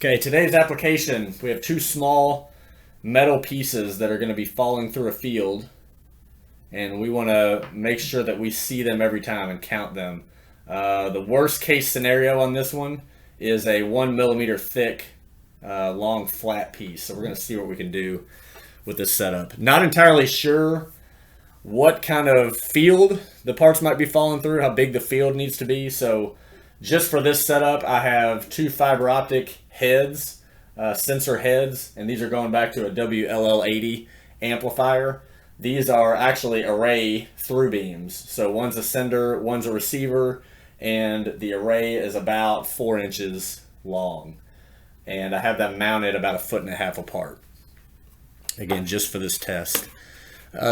Okay, today's application, we have two small metal pieces that are going to be falling through a field, and we want to make sure that we see them every time and count them. The worst case scenario on this one is a 1 millimeter thick, long flat piece. So we're going to see what we can do with this setup. Not entirely sure what kind of field the parts might be falling through, how big the field needs to be. So just for this setup, I have two fiber optic heads, sensor heads, and these are going back to a WLL80 amplifier. These are actually array through beams. So one's a sender, one's a receiver, and the array is about 4 inches long. And I have them mounted about 1.5 feet apart. Again, just for this test.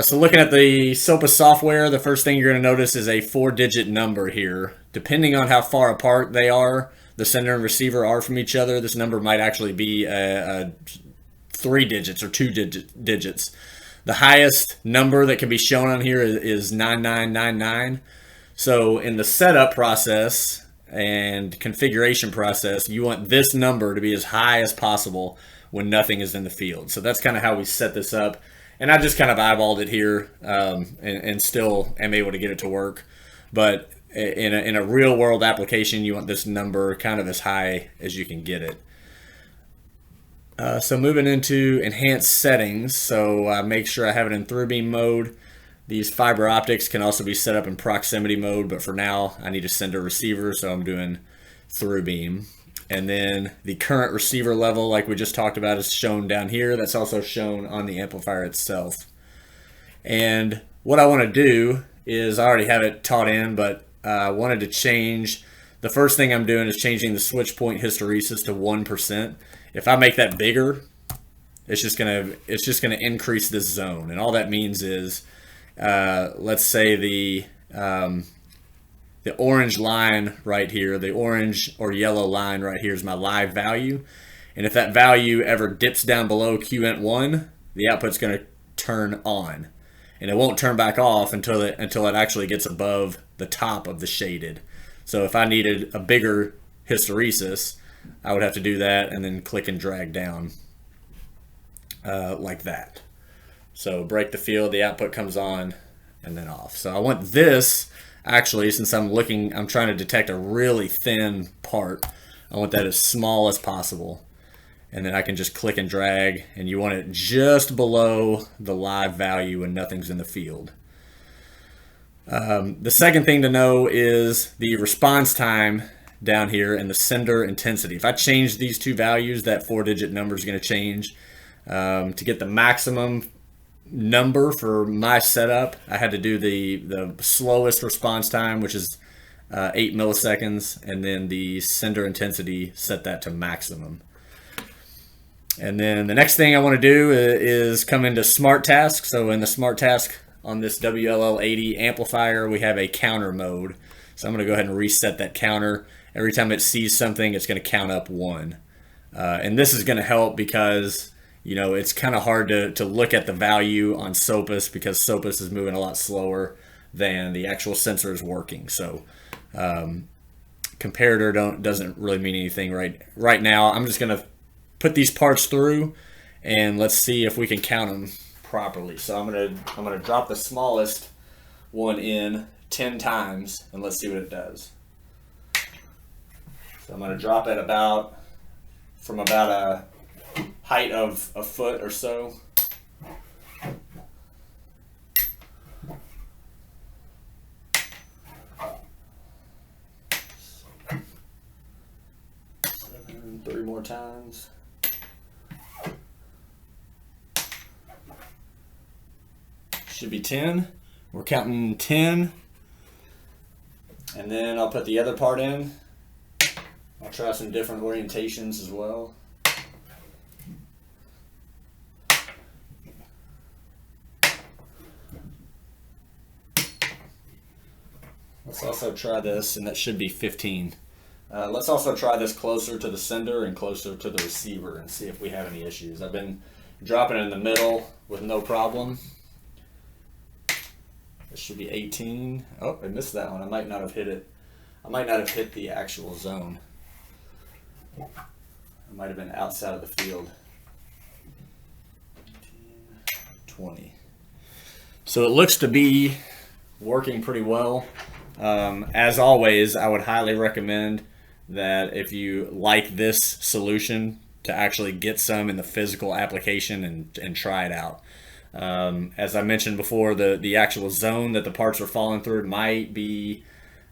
So looking at the SOPA software, the first thing you're going to notice is a 4-digit number here. Depending on how far apart they are, the sender and receiver are from each other, this number might actually be 3 digits or 2 digits. The highest number that can be shown on here is 9999. So in the setup process and configuration process, you want this number to be as high as possible when nothing is in the field. So that's kind of how we set this up. And I just kind of eyeballed it here and still am able to get it to work. But in a real world application, you want this number kind of as high as you can get it. So moving into enhanced settings, so make sure I have it in through beam mode. These fiber optics can also be set up in proximity mode, but for now I need a sender receiver, so I'm doing through beam. And then the current receiver level, like we just talked about, is shown down here. That's also shown on the amplifier itself. And what I want to do is, I already have it taught in, but I wanted to change. The first thing I'm doing is changing the switch point hysteresis to 1%. If I make that bigger, it's just gonna increase this zone. And all that means is, let's say the orange line right here, the orange or yellow line right here is my live value. And if that value ever dips down below QNT1, the output's going to turn on. And it won't turn back off until it actually gets above the top of the shaded. So if I needed a bigger hysteresis, I would have to do that and then click and drag down like that. So break the field, the output comes on and then off. So I want this, actually, since I'm trying to detect a really thin part, I want that as small as possible. And then I can just click and drag, and you want it just below the live value when nothing's in the field. The second thing to know is the response time down here and the sender intensity. If I change these two values, that 4-digit number is going to change. To get the maximum number for my setup, I had to do the slowest response time, which is 8 milliseconds, and then the sender intensity, set that to maximum. And then the next thing I want to do is come into smart task. So in the smart task on this WLL80 amplifier, we have a counter mode. So I'm going to go ahead and reset that counter. Every time it sees something, it's going to count up 1. And this is going to help because, you know, it's kind of hard to look at the value on SOPAS because SOPAS is moving a lot slower than the actual sensor is working. So comparator doesn't really mean anything right now. I'm just going to put these parts through and let's see if we can count them properly. So I'm gonna drop the smallest one in 10 times and let's see what it does. So I'm gonna drop it from about a height of a foot or so. Three more times. Should be 10. We're counting 10. And then I'll put the other part in. I'll try some different orientations as well. Let's also try this, and that should be 15. Let's also try this closer to the sender and closer to the receiver and see if we have any issues. I've been dropping it in the middle with no problem. This should be 18. Oh, I missed that one. I might not have hit it. I might not have hit the actual zone. I might have been outside of the field. 20. So it looks to be working pretty well. As always, I would highly recommend that if you like this solution, to actually get some in the physical application and try it out. As I mentioned before, the actual zone that the parts are falling through might be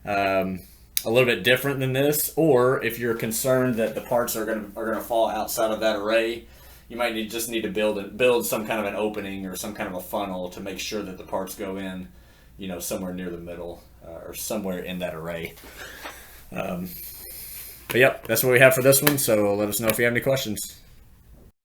a little bit different than this, or if you're concerned that the parts are gonna fall outside of that array, you might just need to build some kind of an opening or some kind of a funnel to make sure that the parts go in, somewhere near the middle or somewhere in that array. But yep, that's what we have for this one. So let us know if you have any questions.